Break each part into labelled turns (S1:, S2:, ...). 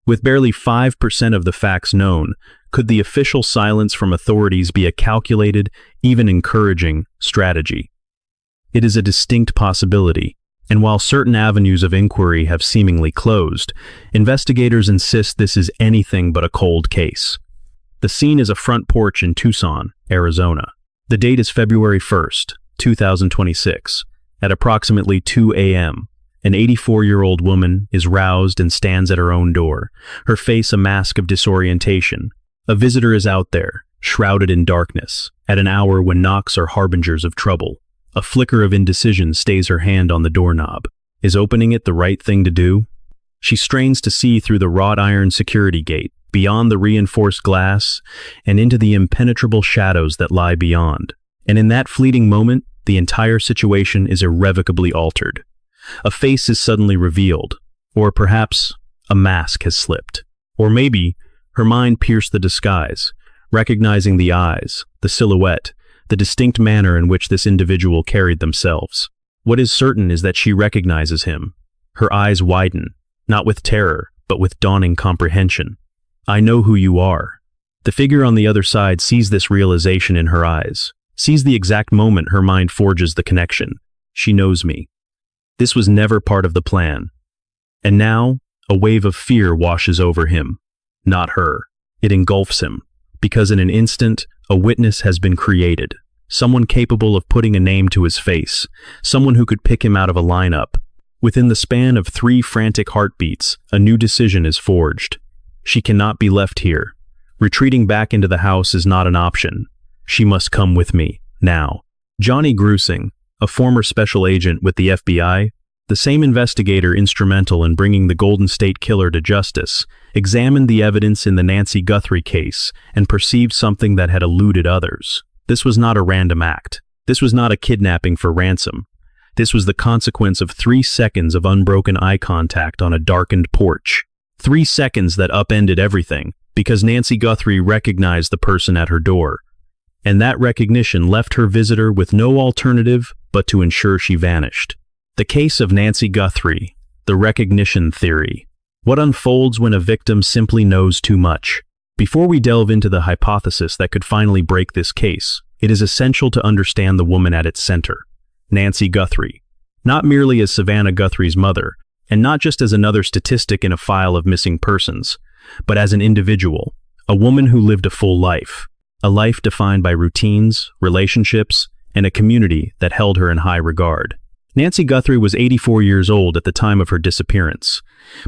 S1: With barely 5% of the facts known, could the official silence from authorities be a calculated, even encouraging, strategy? It is a distinct possibility, and while certain avenues of inquiry have seemingly closed, investigators insist this is anything but a cold case. The scene is a front porch in Tucson, Arizona. The date is February 1st, 2026. At approximately 2 a.m., an 84-year-old woman is roused and stands at her own door, her face a mask of disorientation. A visitor is out there, shrouded in darkness, at an hour when knocks are harbingers of trouble. A flicker of indecision stays her hand on the doorknob. Is opening it the right thing to do? She strains to see through the wrought-iron security gate, beyond the reinforced glass, and into the impenetrable shadows that lie beyond. And in that fleeting moment, the entire situation is irrevocably altered. A face is suddenly revealed, or perhaps a mask has slipped. Or maybe her mind pierced the disguise, recognizing the eyes, the silhouette, the distinct manner in which this individual carried themselves. What is certain is that she recognizes him. Her eyes widen, not with terror, but with dawning comprehension. I know who you are. The figure on the other side sees this realization in her eyes, sees the exact moment her mind forges the connection. She knows me. This was never part of the plan. And now, a wave of fear washes over him. Not her. It engulfs him, because in an instant, a witness has been created. Someone capable of putting a name to his face. Someone who could pick him out of a lineup. Within the span of 3 frantic heartbeats, a new decision is forged. She cannot be left here. Retreating back into the house is not an option. She must come with me, now. Johnny Grusing, a former special agent with the FBI, the same investigator instrumental in bringing the Golden State Killer to justice, examined the evidence in the Nancy Guthrie case and perceived something that had eluded others. This was not a random act. This was not a kidnapping for ransom. This was the consequence of 3 seconds of unbroken eye contact on a darkened porch. 3 seconds that upended everything, because Nancy Guthrie recognized the person at her door. And that recognition left her visitor with no alternative but to ensure she vanished. The case of Nancy Guthrie, the recognition theory. What unfolds when a victim simply knows too much? Before we delve into the hypothesis that could finally break this case, it is essential to understand the woman at its center, Nancy Guthrie. Not merely as Savannah Guthrie's mother, and not just as another statistic in a file of missing persons, but as an individual, a woman who lived a full life. A life defined by routines, relationships, and a community that held her in high regard. Nancy Guthrie was 84 years old at the time of her disappearance,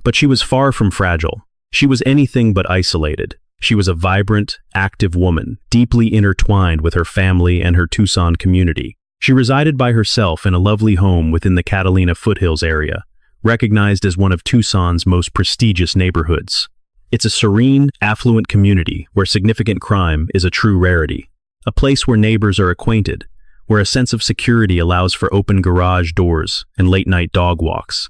S1: but she was far from fragile. She was anything but isolated. She was a vibrant, active woman, deeply intertwined with her family and her Tucson community. She resided by herself in a lovely home within the Catalina Foothills area, recognized as one of Tucson's most prestigious neighborhoods. It's a serene, affluent community where significant crime is a true rarity. A place where neighbors are acquainted, where a sense of security allows for open garage doors and late-night dog walks.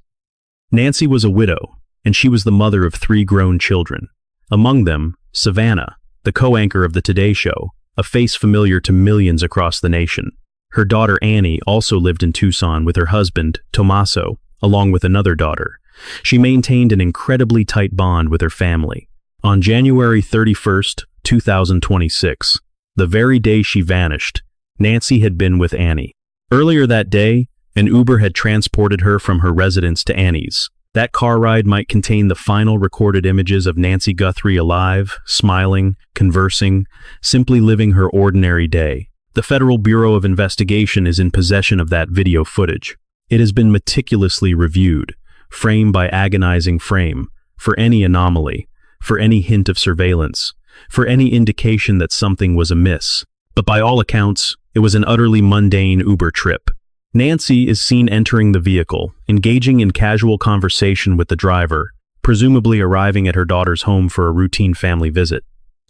S1: Nancy was a widow, and she was the mother of 3 grown children. Among them, Savannah, the co-anchor of the Today Show, a face familiar to millions across the nation. Her daughter Annie also lived in Tucson with her husband, Tomaso, along with another daughter. She maintained an incredibly tight bond with her family. On January 31st, 2026, the very day she vanished, Nancy had been with Annie. Earlier that day, an Uber had transported her from her residence to Annie's. That car ride might contain the final recorded images of Nancy Guthrie alive, smiling, conversing, simply living her ordinary day. The Federal Bureau of Investigation is in possession of that video footage. It has been meticulously reviewed, frame by agonizing frame, for any anomaly, for any hint of surveillance, for any indication that something was amiss. But by all accounts, it was an utterly mundane Uber trip. Nancy is seen entering the vehicle, engaging in casual conversation with the driver, presumably arriving at her daughter's home for a routine family visit.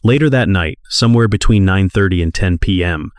S1: Later that night, somewhere between 9:30 and 10 p.m.,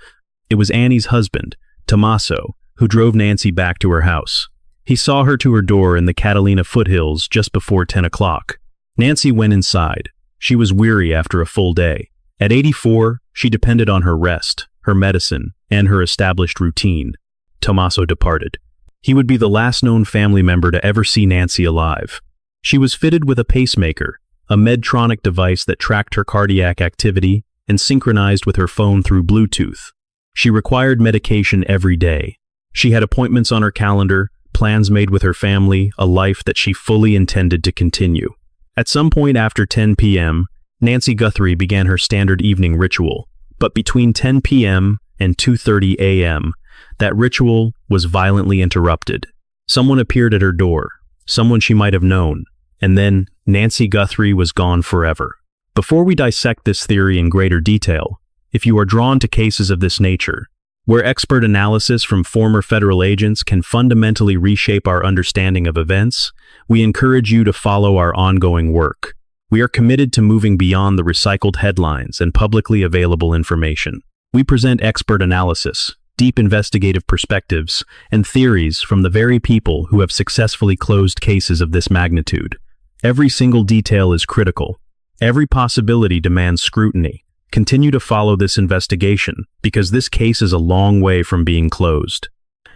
S1: it was Annie's husband, Tomaso, who drove Nancy back to her house. He saw her to her door in the Catalina Foothills just before 10 o'clock. Nancy went inside. She was weary after a full day. At 84, she depended on her rest, her medicine, and her established routine. Tomaso departed. He would be the last known family member to ever see Nancy alive. She was fitted with a pacemaker, a Medtronic device that tracked her cardiac activity and synchronized with her phone through Bluetooth. She required medication every day. She had appointments on her calendar, plans made with her family, a life that she fully intended to continue. At some point after 10 p.m., Nancy Guthrie began her standard evening ritual, but between 10 p.m. and 2:30 a.m., that ritual was violently interrupted. Someone appeared at her door, someone she might have known, and then Nancy Guthrie was gone forever. Before we dissect this theory in greater detail, if you are drawn to cases of this nature, where expert analysis from former federal agents can fundamentally reshape our understanding of events, we encourage you to follow our ongoing work. We are committed to moving beyond the recycled headlines and publicly available information. We present expert analysis, deep investigative perspectives, and theories from the very people who have successfully closed cases of this magnitude. Every single detail is critical. Every possibility demands scrutiny. Continue to follow this investigation, because this case is a long way from being closed.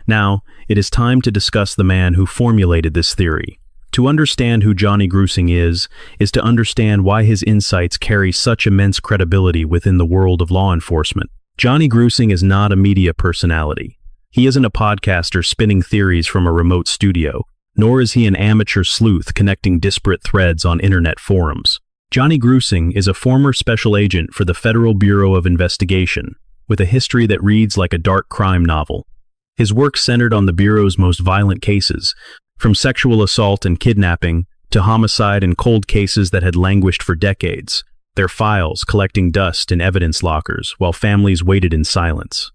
S1: Now, it is time to discuss the man who formulated this theory. To understand who Johnny Grusing is to understand why his insights carry such immense credibility within the world of law enforcement. Johnny Grusing is not a media personality. He isn't a podcaster spinning theories from a remote studio, nor is he an amateur sleuth connecting disparate threads on internet forums. Johnny Grusing is a former special agent for the Federal Bureau of Investigation, with a history that reads like a dark crime novel. His work centered on the Bureau's most violent cases, from sexual assault and kidnapping to homicide and cold cases that had languished for decades, their files collecting dust in evidence lockers while families waited in silence.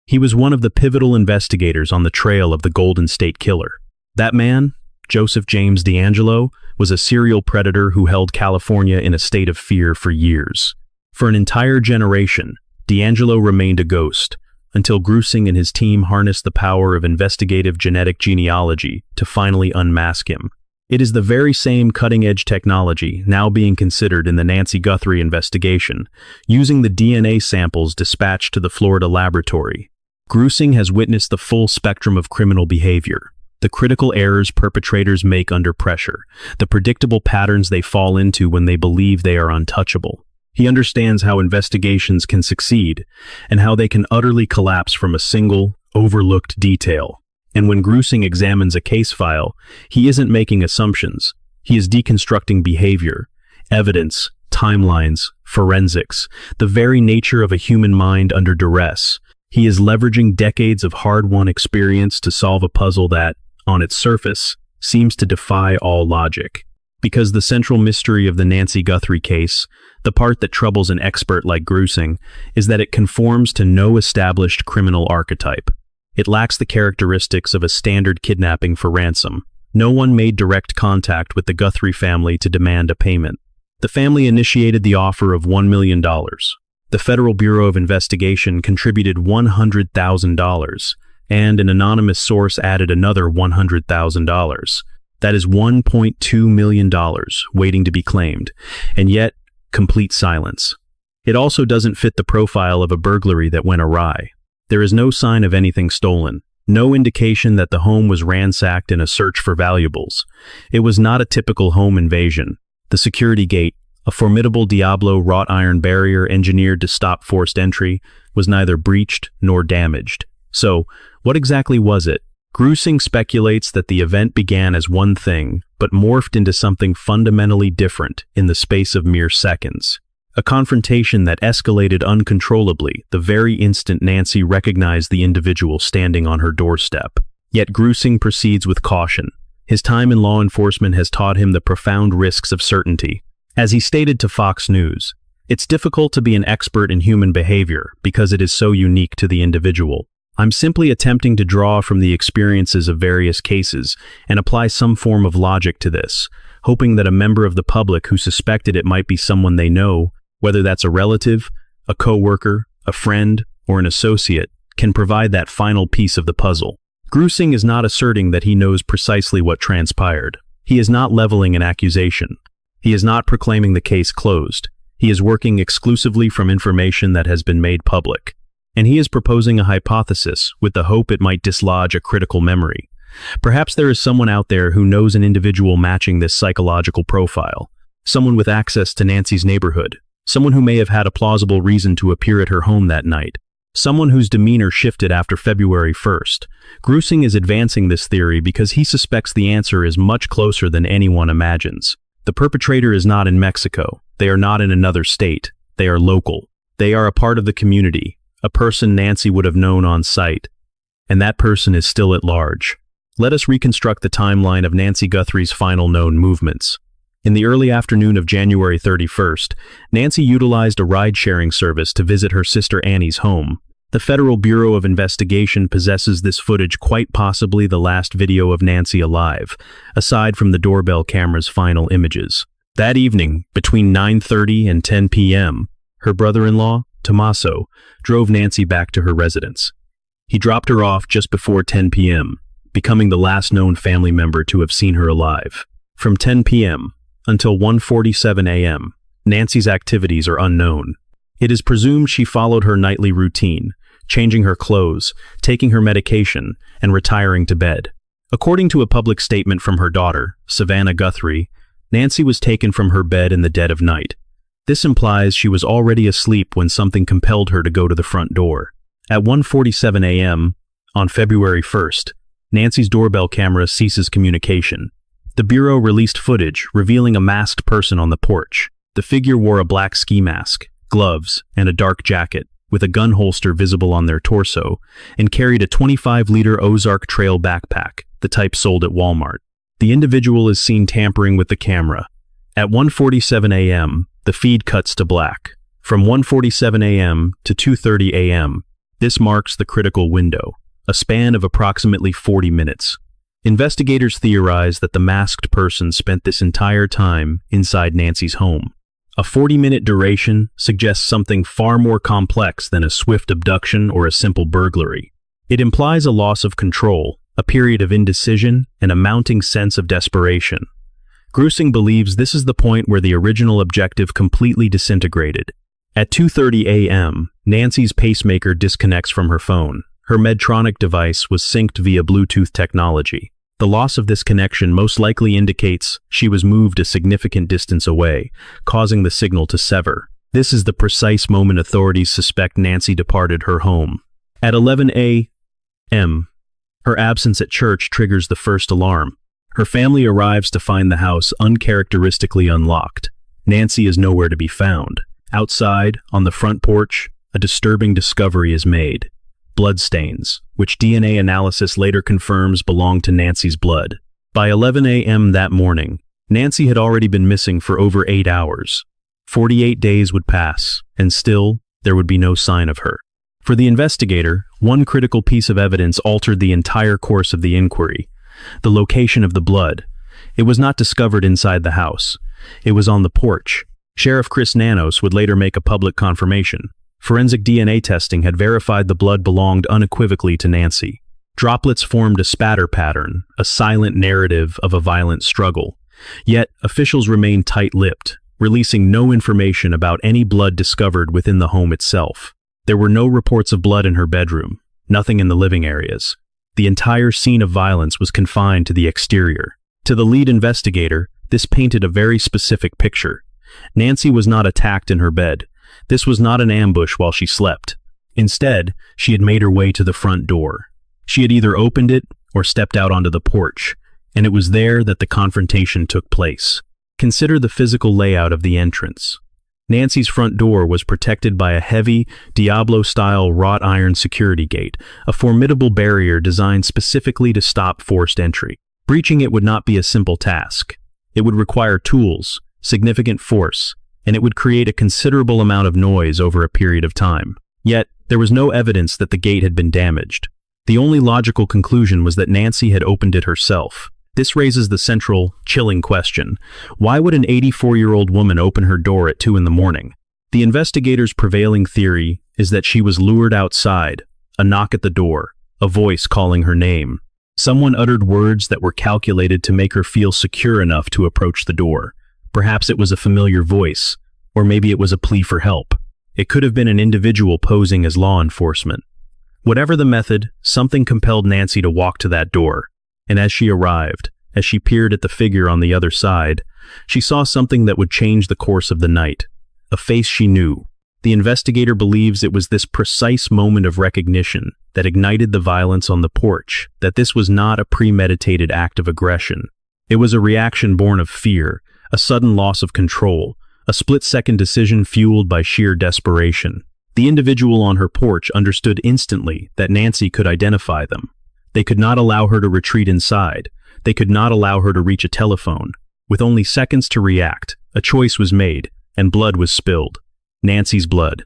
S1: He was one of the pivotal investigators on the trail of the Golden State Killer. That man, Joseph James DeAngelo, was a serial predator who held California in a state of fear for years. For an entire generation, DeAngelo remained a ghost, until Grusing and his team harnessed the power of investigative genetic genealogy to finally unmask him. It is the very same cutting-edge technology now being considered in the Nancy Guthrie investigation, using the DNA samples dispatched to the Florida laboratory. Grusing has witnessed the full spectrum of criminal behavior, the critical errors perpetrators make under pressure, the predictable patterns they fall into when they believe they are untouchable. He understands how investigations can succeed and how they can utterly collapse from a single, overlooked detail. And when Grusing examines a case file, he isn't making assumptions. He is deconstructing behavior, evidence, timelines, forensics, the very nature of a human mind under duress. He is leveraging decades of hard-won experience to solve a puzzle that, on its surface, seems to defy all logic. Because the central mystery of the Nancy Guthrie case, the part that troubles an expert like Grusing, is that it conforms to no established criminal archetype. It lacks the characteristics of a standard kidnapping for ransom. No one made direct contact with the Guthrie family to demand a payment. The family initiated the offer of $1 million. The Federal Bureau of Investigation contributed $100,000, and an anonymous source added another $100,000. That is $1.2 million waiting to be claimed, and yet, complete silence. It also doesn't fit the profile of a burglary that went awry. There is no sign of anything stolen, no indication that the home was ransacked in a search for valuables. It was not a typical home invasion. The security gate, a formidable Diablo wrought-iron barrier engineered to stop forced entry, was neither breached nor damaged. So, what exactly was it? Grusing speculates that the event began as one thing, but morphed into something fundamentally different in the space of mere seconds. A confrontation that escalated uncontrollably the very instant Nancy recognized the individual standing on her doorstep. Yet Grusing proceeds with caution. His time in law enforcement has taught him the profound risks of certainty. As he stated to Fox News, "It's difficult to be an expert in human behavior because it is so unique to the individual. I'm simply attempting to draw from the experiences of various cases and apply some form of logic to this, hoping that a member of the public who suspected it might be someone they know, whether that's a relative, a coworker, a friend, or an associate, can provide that final piece of the puzzle." Grusing is not asserting that he knows precisely what transpired. He is not leveling an accusation. He is not proclaiming the case closed. He is working exclusively from information that has been made public. And he is proposing a hypothesis with the hope it might dislodge a critical memory. Perhaps there is someone out there who knows an individual matching this psychological profile. someone with access to Nancy's neighborhood, someone who may have had a plausible reason to appear at her home that night, someone whose demeanor shifted after February 1st. Grusing is advancing this theory because he suspects the answer is much closer than anyone imagines. The perpetrator is not in Mexico. They are not in another state. They are local. They are a part of the community, a person Nancy would have known on sight. And that person is still at large. Let us reconstruct the timeline of Nancy Guthrie's final known movements. In the early afternoon of January 31st, Nancy utilized a ride-sharing service to visit her sister Annie's home. The Federal Bureau of Investigation possesses this footage, quite possibly the last video of Nancy alive, aside from the doorbell camera's final images. That evening, between 9:30 and 10 p.m., her brother-in-law, Tomaso, drove Nancy back to her residence. He dropped her off just before 10 p.m., becoming the last known family member to have seen her alive. From 10 p.m. until 1:47 a.m., Nancy's activities are unknown. It is presumed she followed her nightly routine, changing her clothes, taking her medication, and retiring to bed. According to a public statement from her daughter, Savannah Guthrie, Nancy was taken from her bed in the dead of night. This implies she was already asleep when something compelled her to go to the front door. At 1:47 a.m., on February 1st, Nancy's doorbell camera ceases communication. The Bureau released footage revealing a masked person on the porch. The figure wore a black ski mask, gloves, and a dark jacket, with a gun holster visible on their torso, and carried a 25-liter Ozark Trail backpack, the type sold at Walmart. The individual is seen tampering with the camera. At 1:47 a.m., the feed cuts to black. From 1:47 a.m. to 2:30 a.m., this marks the critical window, a span of approximately 40 minutes. Investigators theorize that the masked person spent this entire time inside Nancy's home. A 40-minute duration suggests something far more complex than a swift abduction or a simple burglary. It implies a loss of control, a period of indecision, and a mounting sense of desperation. Grusing believes this is the point where the original objective completely disintegrated. At 2:30 a.m., Nancy's pacemaker disconnects from her phone. Her Medtronic device was synced via Bluetooth technology. The loss of this connection most likely indicates she was moved a significant distance away, causing the signal to sever. This is the precise moment authorities suspect Nancy departed her home. At 11 a.m., her absence at church triggers the first alarm. Her family arrives to find the house uncharacteristically unlocked. Nancy is nowhere to be found. Outside, on the front porch, a disturbing discovery is made. Bloodstains, which DNA analysis later confirms belong to Nancy's blood. By 11 a.m. that morning, Nancy had already been missing for over 8 hours. 48 days would pass, and still, there would be no sign of her. For the investigator, one critical piece of evidence altered the entire course of the inquiry: the location of the blood. It was not discovered inside the house. It was on the porch. Sheriff Chris Nanos would later make a public confirmation. Forensic DNA testing had verified the blood belonged unequivocally to Nancy. Droplets formed a spatter pattern, a silent narrative of a violent struggle. Yet, officials remained tight-lipped, releasing no information about any blood discovered within the home itself. There were no reports of blood in her bedroom, nothing in the living areas. The entire scene of violence was confined to the exterior. To the lead investigator, this painted a very specific picture. Nancy was not attacked in her bed. This was not an ambush while she slept. Instead, she had made her way to the front door. She had either opened it or stepped out onto the porch, and it was there that the confrontation took place. Consider the physical layout of the entrance. Nancy's front door was protected by a heavy, Diablo-style wrought-iron security gate, a formidable barrier designed specifically to stop forced entry. Breaching it would not be a simple task. It would require tools, significant force, and it would create a considerable amount of noise over a period of time. Yet, there was no evidence that the gate had been damaged. The only logical conclusion was that Nancy had opened it herself. This raises the central, chilling question: why would an 84-year-old woman open her door at 2 a.m? The investigators' prevailing theory is that she was lured outside, a knock at the door, a voice calling her name. Someone uttered words that were calculated to make her feel secure enough to approach the door. Perhaps it was a familiar voice, or maybe it was a plea for help. It could have been an individual posing as law enforcement. Whatever the method, something compelled Nancy to walk to that door, and as she arrived, as she peered at the figure on the other side. She saw something that would change the course of the night. A face she knew. The investigator believes it was this precise moment of recognition that ignited the violence on the porch, that this was not a premeditated act of aggression. It was a reaction born of fear, a sudden loss of control, a split-second decision fueled by sheer desperation. The individual on her porch understood instantly that Nancy could identify them. They could not allow her to retreat inside. They could not allow her to reach a telephone. With only seconds to react, a choice was made, and blood was spilled. Nancy's blood.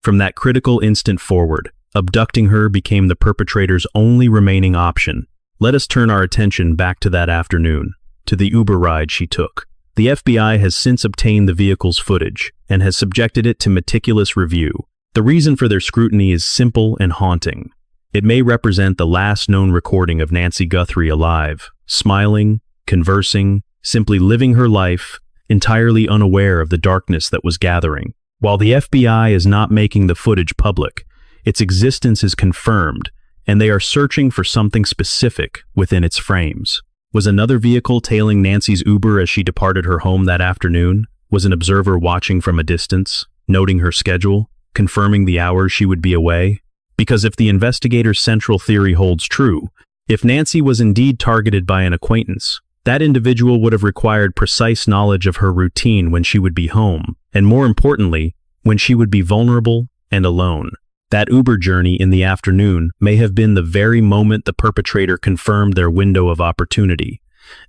S1: From that critical instant forward, abducting her became the perpetrator's only remaining option. Let us turn our attention back to that afternoon, to the Uber ride she took. The FBI has since obtained the vehicle's footage and has subjected it to meticulous review. The reason for their scrutiny is simple and haunting. It may represent the last known recording of Nancy Guthrie alive, smiling, conversing, simply living her life, entirely unaware of the darkness that was gathering. While the FBI is not making the footage public, its existence is confirmed, and they are searching for something specific within its frames. Was another vehicle tailing Nancy's Uber as she departed her home that afternoon? Was an observer watching from a distance, noting her schedule, confirming the hours she would be away? Because if the investigator's central theory holds true, if Nancy was indeed targeted by an acquaintance, that individual would have required precise knowledge of her routine when she would be home, and more importantly, when she would be vulnerable and alone. That Uber journey in the afternoon may have been the very moment the perpetrator confirmed their window of opportunity.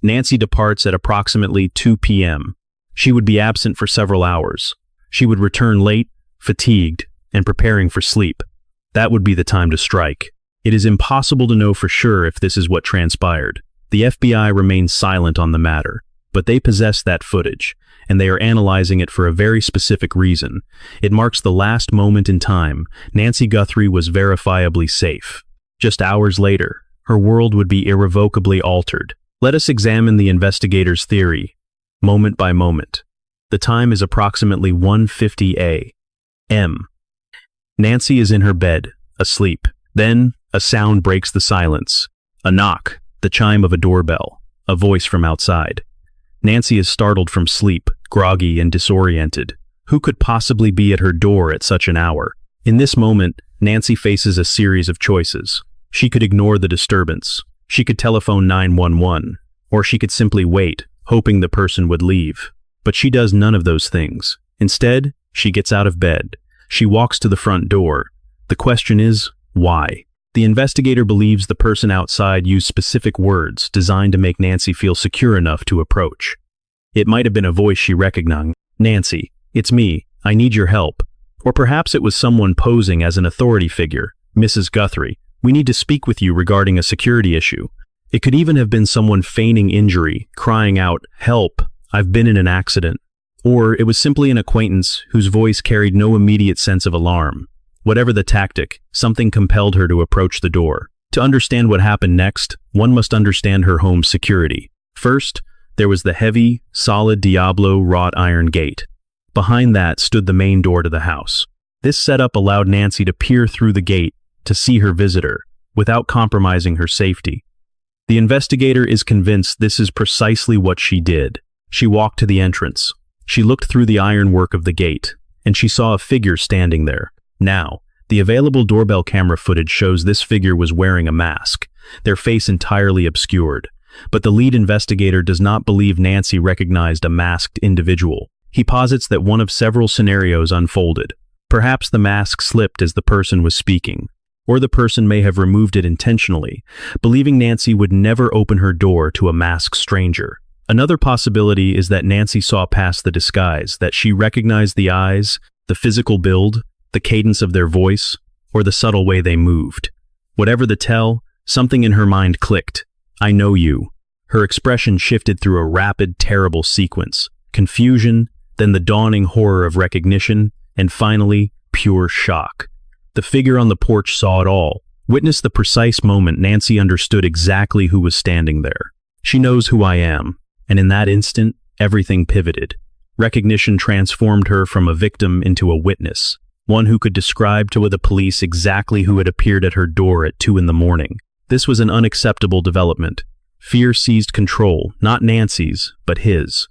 S1: Nancy departs at approximately 2 p.m. She would be absent for several hours. She would return late, fatigued, and preparing for sleep. That would be the time to strike. It is impossible to know for sure if this is what transpired. The FBI remains silent on the matter, but they possess that footage, and they are analyzing it for a very specific reason. It marks the last moment in time Nancy Guthrie was verifiably safe. Just hours later, her world would be irrevocably altered. Let us examine the investigator's theory, moment by moment. The time is approximately 1:50 a.m. Nancy is in her bed, asleep. Then, a sound breaks the silence. A knock, the chime of a doorbell, a voice from outside. Nancy is startled from sleep, groggy and disoriented. Who could possibly be at her door at such an hour? In this moment, Nancy faces a series of choices. She could ignore the disturbance. She could telephone 911, or she could simply wait, hoping the person would leave. But she does none of those things. Instead, she gets out of bed. She walks to the front door. The question is, why? The investigator believes the person outside used specific words designed to make Nancy feel secure enough to approach. It might have been a voice she recognized. "Nancy, it's me. I need your help." Or perhaps it was someone posing as an authority figure. "Mrs. Guthrie, we need to speak with you regarding a security issue." It could even have been someone feigning injury, crying out, "Help, I've been in an accident." Or it was simply an acquaintance whose voice carried no immediate sense of alarm. Whatever the tactic, something compelled her to approach the door. To understand what happened next, one must understand her home's security. First, there was the heavy, solid Diablo wrought-iron gate. Behind that stood the main door to the house. This setup allowed Nancy to peer through the gate to see her visitor, without compromising her safety. The investigator is convinced this is precisely what she did. She walked to the entrance. She looked through the ironwork of the gate, and she saw a figure standing there. Now, the available doorbell camera footage shows this figure was wearing a mask, their face entirely obscured. But the lead investigator does not believe Nancy recognized a masked individual. He posits that one of several scenarios unfolded. Perhaps the mask slipped as the person was speaking, or the person may have removed it intentionally, believing Nancy would never open her door to a masked stranger. Another possibility is that Nancy saw past the disguise, that she recognized the eyes, the physical build, the cadence of their voice, or the subtle way they moved. Whatever the tell, something in her mind clicked. "I know you." Her expression shifted through a rapid, terrible sequence. Confusion, then the dawning horror of recognition, and finally, pure shock. The figure on the porch saw it all. Witnessed the precise moment Nancy understood exactly who was standing there. "She knows who I am," and in that instant, everything pivoted. Recognition transformed her from a victim into a witness. One who could describe to the police exactly who had appeared at her door at 2 in the morning. This was an unacceptable development. Fear seized control, not Nancy's, but his.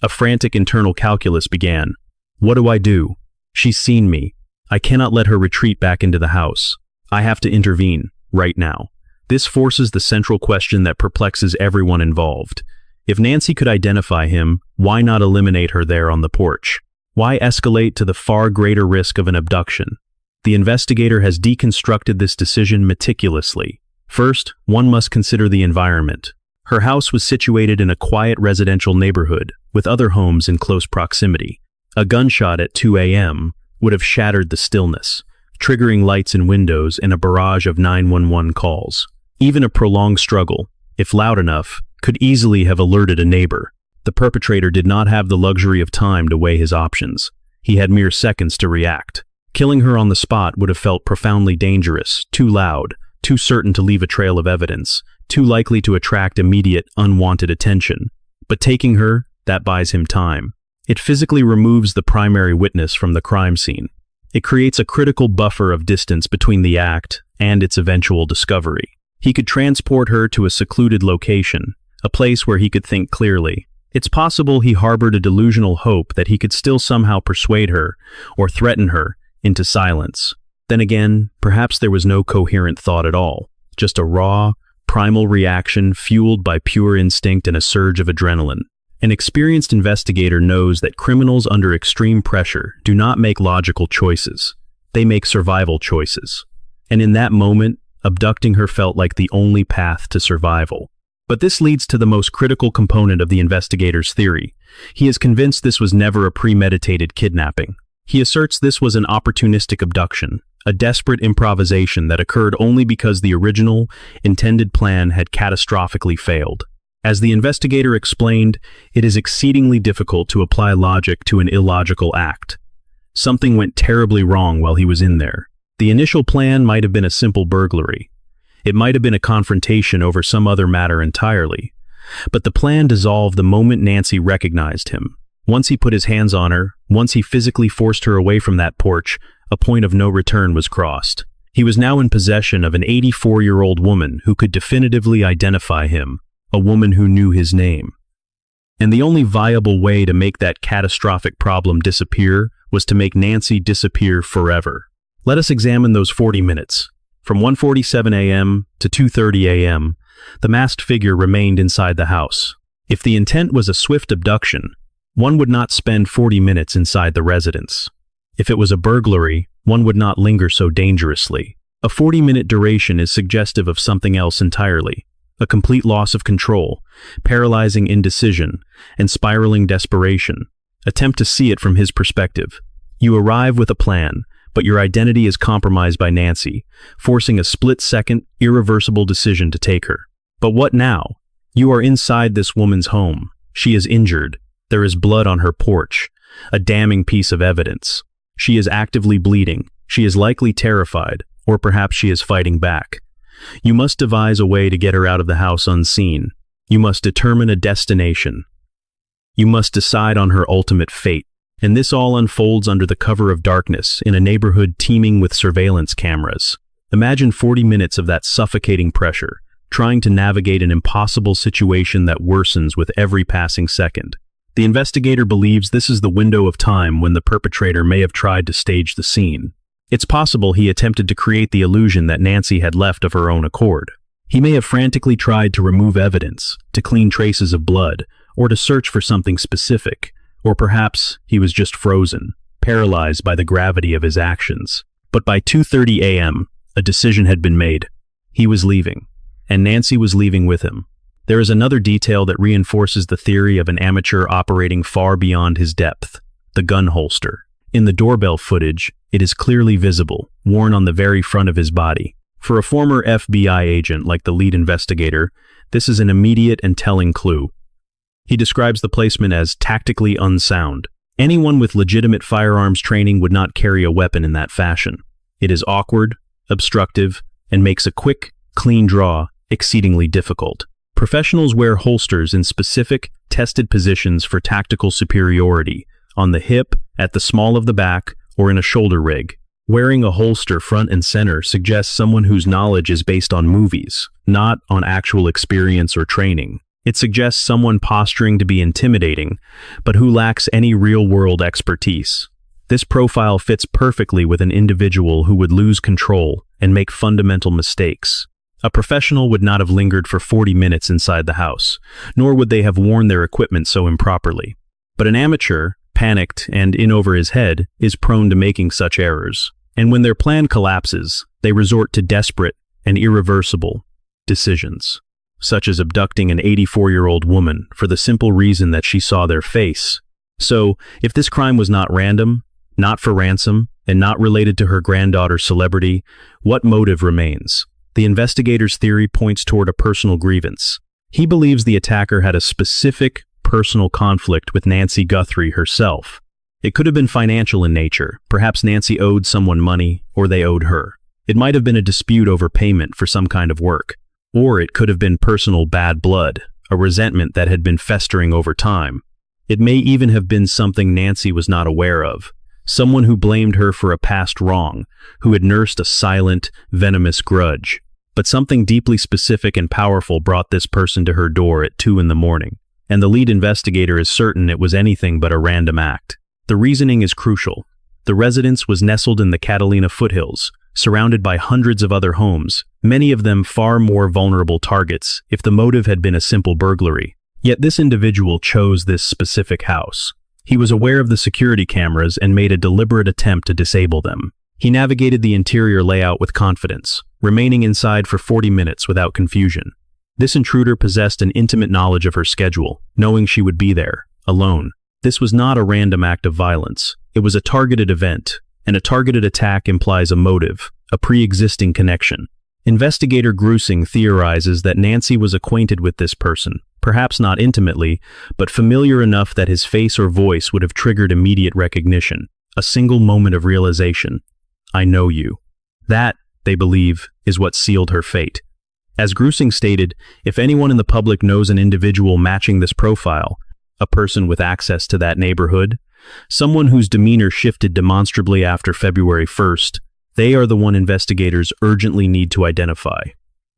S1: A frantic internal calculus began. What do I do? She's seen me. I cannot let her retreat back into the house. I have to intervene, right now. This forces the central question that perplexes everyone involved. If Nancy could identify him, why not eliminate her there on the porch? Why escalate to the far greater risk of an abduction? The investigator has deconstructed this decision meticulously. First, one must consider the environment. Her house was situated in a quiet residential neighborhood, with other homes in close proximity. A gunshot at 2 a.m. would have shattered the stillness, triggering lights in windows and a barrage of 911 calls. Even a prolonged struggle, if loud enough, could easily have alerted a neighbor. The perpetrator did not have the luxury of time to weigh his options. He had mere seconds to react. Killing her on the spot would have felt profoundly dangerous, too loud, too certain to leave a trail of evidence, too likely to attract immediate, unwanted attention. But taking her, that buys him time. It physically removes the primary witness from the crime scene. It creates a critical buffer of distance between the act and its eventual discovery. He could transport her to a secluded location, a place where he could think clearly. It's possible he harbored a delusional hope that he could still somehow persuade her, or threaten her, into silence. Then again, perhaps there was no coherent thought at all, just a raw, primal reaction fueled by pure instinct and a surge of adrenaline. An experienced investigator knows that criminals under extreme pressure do not make logical choices. They make survival choices. And in that moment, abducting her felt like the only path to survival. But this leads to the most critical component of the investigator's theory. He is convinced this was never a premeditated kidnapping. He asserts this was an opportunistic abduction, a desperate improvisation that occurred only because the original, intended plan had catastrophically failed. As the investigator explained, it is exceedingly difficult to apply logic to an illogical act. Something went terribly wrong while he was in there. The initial plan might have been a simple burglary. It might have been a confrontation over some other matter entirely. But the plan dissolved the moment Nancy recognized him. Once he put his hands on her, once he physically forced her away from that porch, a point of no return was crossed. He was now in possession of an 84-year-old woman who could definitively identify him, a woman who knew his name. And the only viable way to make that catastrophic problem disappear was to make Nancy disappear forever. Let us examine those 40 minutes. From 1:47 a.m. to 2:30 a.m., the masked figure remained inside the house. If the intent was a swift abduction, one would not spend 40 minutes inside the residence. If it was a burglary, one would not linger so dangerously. A 40-minute duration is suggestive of something else entirely. A complete loss of control, paralyzing indecision, and spiraling desperation. Attempt to see it from his perspective. You arrive with a plan, but your identity is compromised by Nancy, forcing a split-second, irreversible decision to take her. But what now? You are inside this woman's home. She is injured. There is blood on her porch, a damning piece of evidence. She is actively bleeding. She is likely terrified, or perhaps she is fighting back. You must devise a way to get her out of the house unseen. You must determine a destination. You must decide on her ultimate fate. And this all unfolds under the cover of darkness in a neighborhood teeming with surveillance cameras. Imagine 40 minutes of that suffocating pressure, trying to navigate an impossible situation that worsens with every passing second. The investigator believes this is the window of time when the perpetrator may have tried to stage the scene. It's possible he attempted to create the illusion that Nancy had left of her own accord. He may have frantically tried to remove evidence, to clean traces of blood, or to search for something specific. Or perhaps he was just frozen, paralyzed by the gravity of his actions. But by 2:30 a.m., a decision had been made. He was leaving, and Nancy was leaving with him. There is another detail that reinforces the theory of an amateur operating far beyond his depth: the gun holster. In the doorbell footage, it is clearly visible, worn on the very front of his body. For a former FBI agent like the lead investigator, this is an immediate and telling clue. He describes the placement as tactically unsound. Anyone with legitimate firearms training would not carry a weapon in that fashion. It is awkward, obstructive, and makes a quick, clean draw exceedingly difficult. Professionals wear holsters in specific, tested positions for tactical superiority, on the hip, at the small of the back, or in a shoulder rig. Wearing a holster front and center suggests someone whose knowledge is based on movies, not on actual experience or training. It suggests someone posturing to be intimidating, but who lacks any real-world expertise. This profile fits perfectly with an individual who would lose control and make fundamental mistakes. A professional would not have lingered for 40 minutes inside the house, nor would they have worn their equipment so improperly. But an amateur, panicked and in over his head, is prone to making such errors. And when their plan collapses, they resort to desperate and irreversible decisions, such as abducting an 84-year-old woman for the simple reason that she saw their face. So, if this crime was not random, not for ransom, and not related to her granddaughter's celebrity, what motive remains? The investigator's theory points toward a personal grievance. He believes the attacker had a specific personal conflict with Nancy Guthrie herself. It could have been financial in nature. Perhaps Nancy owed someone money, or they owed her. It might have been a dispute over payment for some kind of work. Or it could have been personal bad blood, a resentment that had been festering over time. It may even have been something Nancy was not aware of. Someone who blamed her for a past wrong, who had nursed a silent, venomous grudge. But something deeply specific and powerful brought this person to her door at 2 a.m, and the lead investigator is certain it was anything but a random act. The reasoning is crucial. The residence was nestled in the Catalina Foothills, surrounded by hundreds of other homes, many of them far more vulnerable targets if the motive had been a simple burglary. Yet this individual chose this specific house. He was aware of the security cameras and made a deliberate attempt to disable them. He navigated the interior layout with confidence, remaining inside for 40 minutes without confusion. This intruder possessed an intimate knowledge of her schedule, knowing she would be there, alone. This was not a random act of violence. It was a targeted event, and a targeted attack implies a motive, a pre-existing connection. Investigator Grusing theorizes that Nancy was acquainted with this person, perhaps not intimately, but familiar enough that his face or voice would have triggered immediate recognition, a single moment of realization. I know you. That, they believe, is what sealed her fate. As Grusing stated, if anyone in the public knows an individual matching this profile, a person with access to that neighborhood, someone whose demeanor shifted demonstrably after February 1st, they are the one investigators urgently need to identify.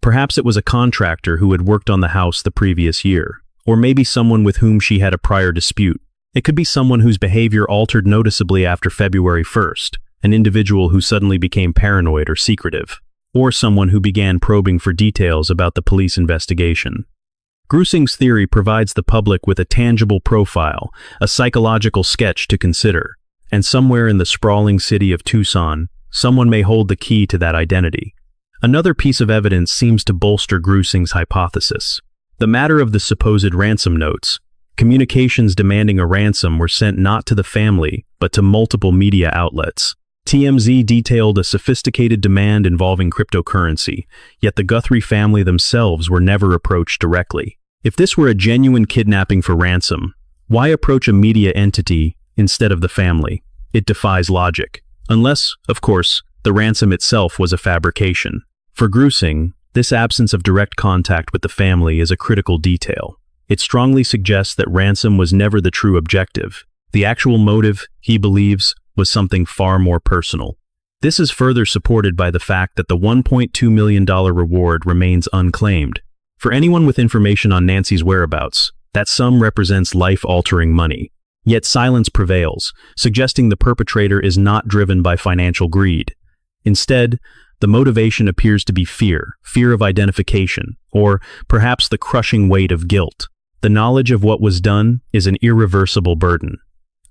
S1: Perhaps it was a contractor who had worked on the house the previous year, or maybe someone with whom she had a prior dispute. It could be someone whose behavior altered noticeably after February 1st, an individual who suddenly became paranoid or secretive, or someone who began probing for details about the police investigation. Grusing's theory provides the public with a tangible profile, a psychological sketch to consider, and somewhere in the sprawling city of Tucson, someone may hold the key to that identity. Another piece of evidence seems to bolster Grusing's hypothesis. The matter of the supposed ransom notes. Communications demanding a ransom were sent not to the family, but to multiple media outlets. TMZ detailed a sophisticated demand involving cryptocurrency, yet the Guthrie family themselves were never approached directly. If this were a genuine kidnapping for ransom, why approach a media entity instead of the family? It defies logic. Unless, of course, the ransom itself was a fabrication. For Grusing, this absence of direct contact with the family is a critical detail. It strongly suggests that ransom was never the true objective. The actual motive, he believes, was something far more personal. This is further supported by the fact that the $1.2 million reward remains unclaimed. For anyone with information on Nancy's whereabouts, that sum represents life-altering money. Yet silence prevails, suggesting the perpetrator is not driven by financial greed. Instead, the motivation appears to be fear of identification, or perhaps the crushing weight of guilt. The knowledge of what was done is an irreversible burden.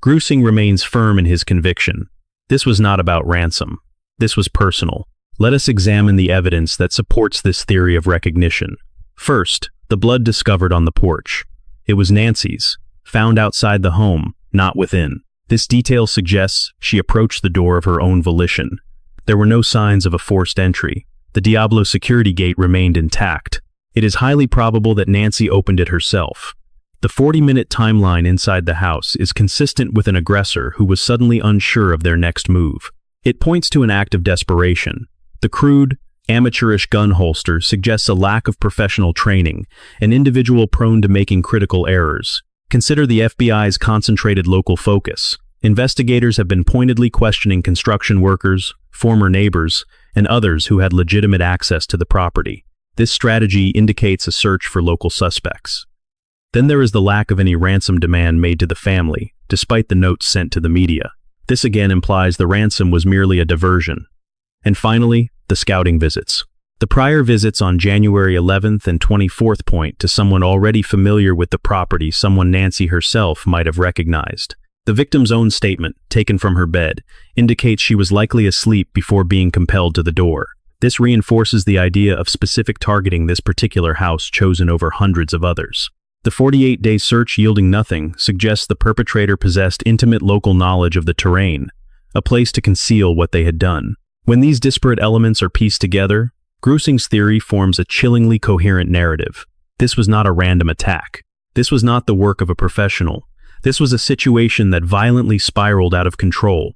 S1: Grusing remains firm in his conviction. This was not about ransom. This was personal. Let us examine the evidence that supports this theory of recognition. First, the blood discovered on the porch. It was Nancy's, found outside the home, not within. This detail suggests she approached the door of her own volition. There were no signs of a forced entry. The Diablo security gate remained intact. It is highly probable that Nancy opened it herself. The 40-minute timeline inside the house is consistent with an aggressor who was suddenly unsure of their next move. It points to an act of desperation. The crude, amateurish gun holster suggests a lack of professional training, an individual prone to making critical errors. Consider the FBI's concentrated local focus. investigators have been pointedly questioning construction workers, former neighbors, and others who had legitimate access to the property. This strategy indicates a search for local suspects. Then there is the lack of any ransom demand made to the family, despite the notes sent to the media. This again implies the ransom was merely a diversion. And finally, the scouting visits. The prior visits on January 11th and 24th point to someone already familiar with the property, someone Nancy herself might have recognized. The victim's own statement, taken from her bed, indicates she was likely asleep before being compelled to the door. This reinforces the idea of specific targeting this particular house chosen over hundreds of others. The 48-day search yielding nothing suggests the perpetrator possessed intimate local knowledge of the terrain, a place to conceal what they had done. When these disparate elements are pieced together, Grusing's theory forms a chillingly coherent narrative. This was not a random attack. This was not the work of a professional. This was a situation that violently spiraled out of control,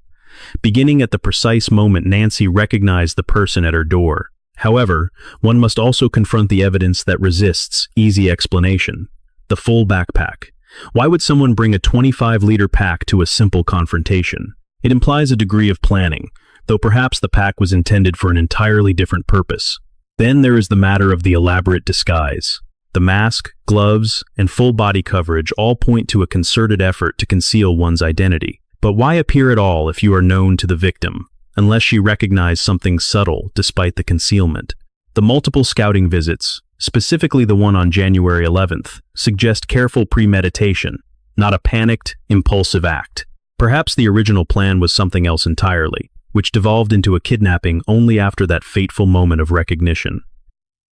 S1: beginning at the precise moment Nancy recognized the person at her door. However, one must also confront the evidence that resists easy explanation. The full backpack. Why would someone bring a 25-liter pack to a simple confrontation? It implies a degree of planning, though perhaps the pack was intended for an entirely different purpose. Then there is the matter of the elaborate disguise. The mask, gloves, and full body coverage all point to a concerted effort to conceal one's identity. But why appear at all if you are known to the victim, unless she recognized something subtle despite the concealment? The multiple scouting visits, specifically the one on January 11th, suggest careful premeditation, not a panicked, impulsive act. Perhaps the original plan was something else entirely, which devolved into a kidnapping only after that fateful moment of recognition.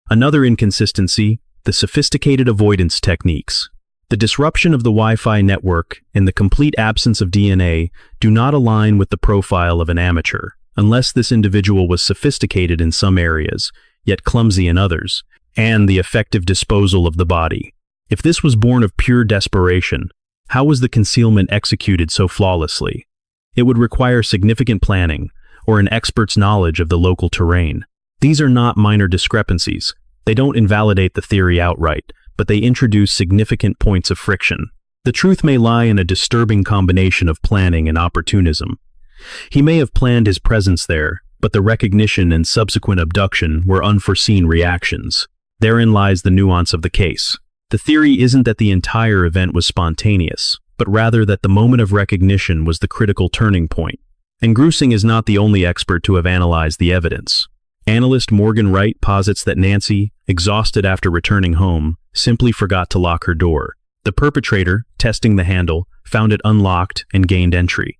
S1: Another inconsistency, the sophisticated avoidance techniques. The disruption of the Wi-Fi network and the complete absence of DNA do not align with the profile of an amateur, unless this individual was sophisticated in some areas, yet clumsy in others, and the effective disposal of the body. If this was born of pure desperation, how was the concealment executed so flawlessly? It would require significant planning, or an expert's knowledge of the local terrain. These are not minor discrepancies. They don't invalidate the theory outright, but they introduce significant points of friction. The truth may lie in a disturbing combination of planning and opportunism. He may have planned his presence there, but the recognition and subsequent abduction were unforeseen reactions. Therein lies the nuance of the case. The theory isn't that the entire event was spontaneous, but rather that the moment of recognition was the critical turning point. And Grusing is not the only expert to have analyzed the evidence. Analyst Morgan Wright posits that Nancy, exhausted after returning home, simply forgot to lock her door. The perpetrator, testing the handle, found it unlocked and gained entry.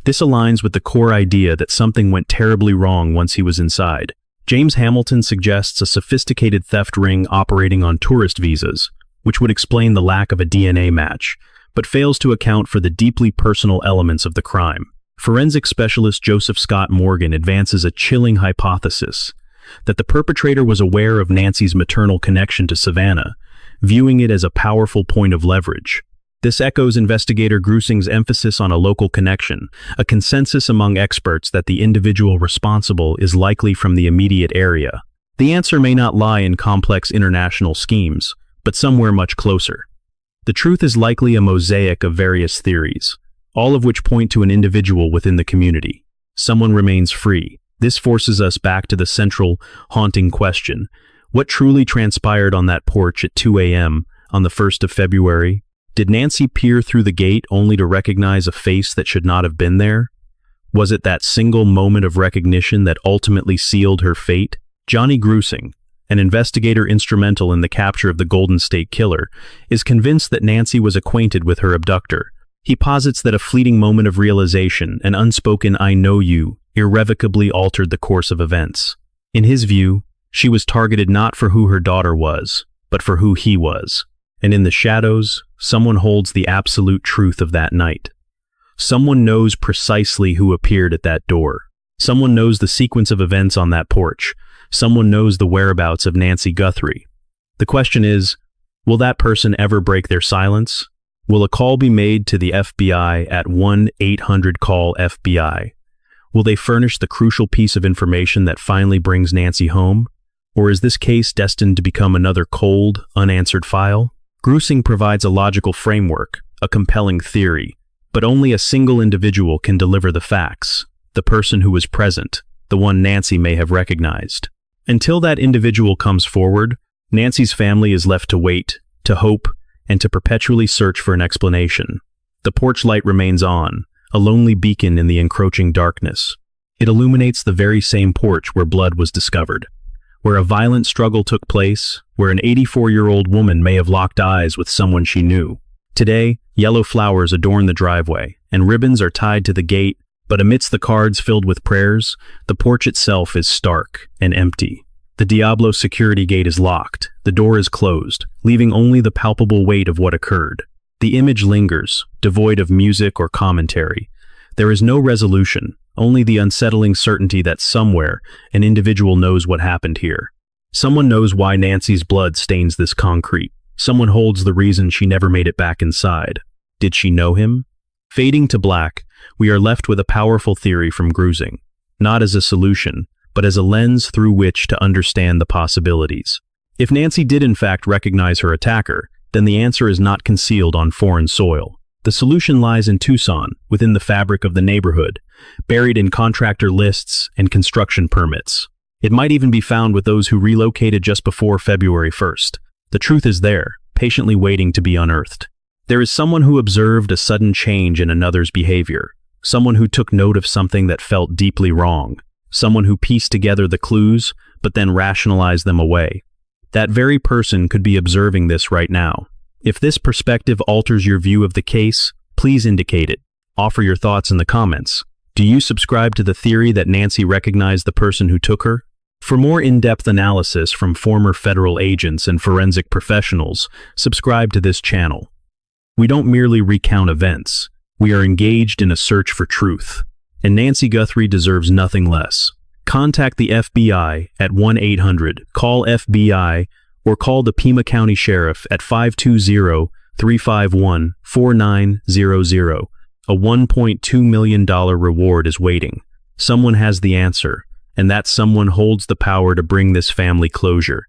S1: This aligns with the core idea that something went terribly wrong once he was inside. James Hamilton suggests a sophisticated theft ring operating on tourist visas, which would explain the lack of a DNA match, but fails to account for the deeply personal elements of the crime. Forensic specialist Joseph Scott Morgan advances a chilling hypothesis that the perpetrator was aware of Nancy's maternal connection to Savannah, viewing it as a powerful point of leverage. This echoes investigator Grusing's emphasis on a local connection, a consensus among experts that the individual responsible is likely from the immediate area. The answer may not lie in complex international schemes, but somewhere much closer. The truth is likely a mosaic of various theories, all of which point to an individual within the community. Someone remains free. This forces us back to the central, haunting question. What truly transpired on that porch at 2 a.m. on the 1st of February? Did Nancy peer through the gate only to recognize a face that should not have been there? Was it that single moment of recognition that ultimately sealed her fate? Johnny Grusing, an investigator instrumental in the capture of the Golden State Killer, is convinced that Nancy was acquainted with her abductor. He posits that a fleeting moment of realization, an unspoken "I know you," irrevocably altered the course of events. In his view, she was targeted not for who her daughter was, but for who he was. And in the shadows, someone holds the absolute truth of that night. Someone knows precisely who appeared at that door. Someone knows the sequence of events on that porch. Someone knows the whereabouts of Nancy Guthrie. The question is, will that person ever break their silence? Will a call be made to the FBI at 1-800-CALL-FBI? Will they furnish the crucial piece of information that finally brings Nancy home? Or is this case destined to become another cold, unanswered file? Grusing provides a logical framework, a compelling theory, But only a single individual can deliver the facts, the person who was present, the one Nancy may have recognized. Until that individual comes forward, Nancy's family is left to wait, to hope, and to perpetually search for an explanation. The porch light remains on, a lonely beacon in the encroaching darkness. It illuminates the very same porch where blood was discovered, where a violent struggle took place, where an 84-year-old woman may have locked eyes with someone she knew. Today, yellow flowers adorn the driveway, and ribbons are tied to the gate, but amidst the cards filled with prayers, the porch itself is stark and empty. The Diablo security gate is locked, the door is closed, leaving only the palpable weight of what occurred. The image lingers, devoid of music or commentary. There is no resolution, only the unsettling certainty that somewhere an individual knows what happened here. Someone knows why Nancy's blood stains this concrete. Someone holds the reason she never made it back inside. Did she know him? Fading to black, we are left with a powerful theory from Grusing, not as a solution, but as a lens through which to understand the possibilities. If Nancy did in fact recognize her attacker, then the answer is not concealed on foreign soil. The solution lies in Tucson, within the fabric of the neighborhood, buried in contractor lists and construction permits. It might even be found with those who relocated just before February 1st. The truth is there, patiently waiting to be unearthed. There is someone who observed a sudden change in another's behavior, someone who took note of something that felt deeply wrong, someone who pieced together the clues, but then rationalized them away. That very person could be observing this right now. If this perspective alters your view of the case, please indicate it. Offer your thoughts in the comments. Do you subscribe to the theory that Nancy recognized the person who took her? For more in-depth analysis from former federal agents and forensic professionals, subscribe to this channel. We don't merely recount events. We are engaged in a search for truth. And Nancy Guthrie deserves nothing less. Contact the FBI at 1-800-CALL-FBI or call the Pima County Sheriff at 520-351-4900. A $1.2 million reward is waiting. Someone has the answer, and that someone holds the power to bring this family closure.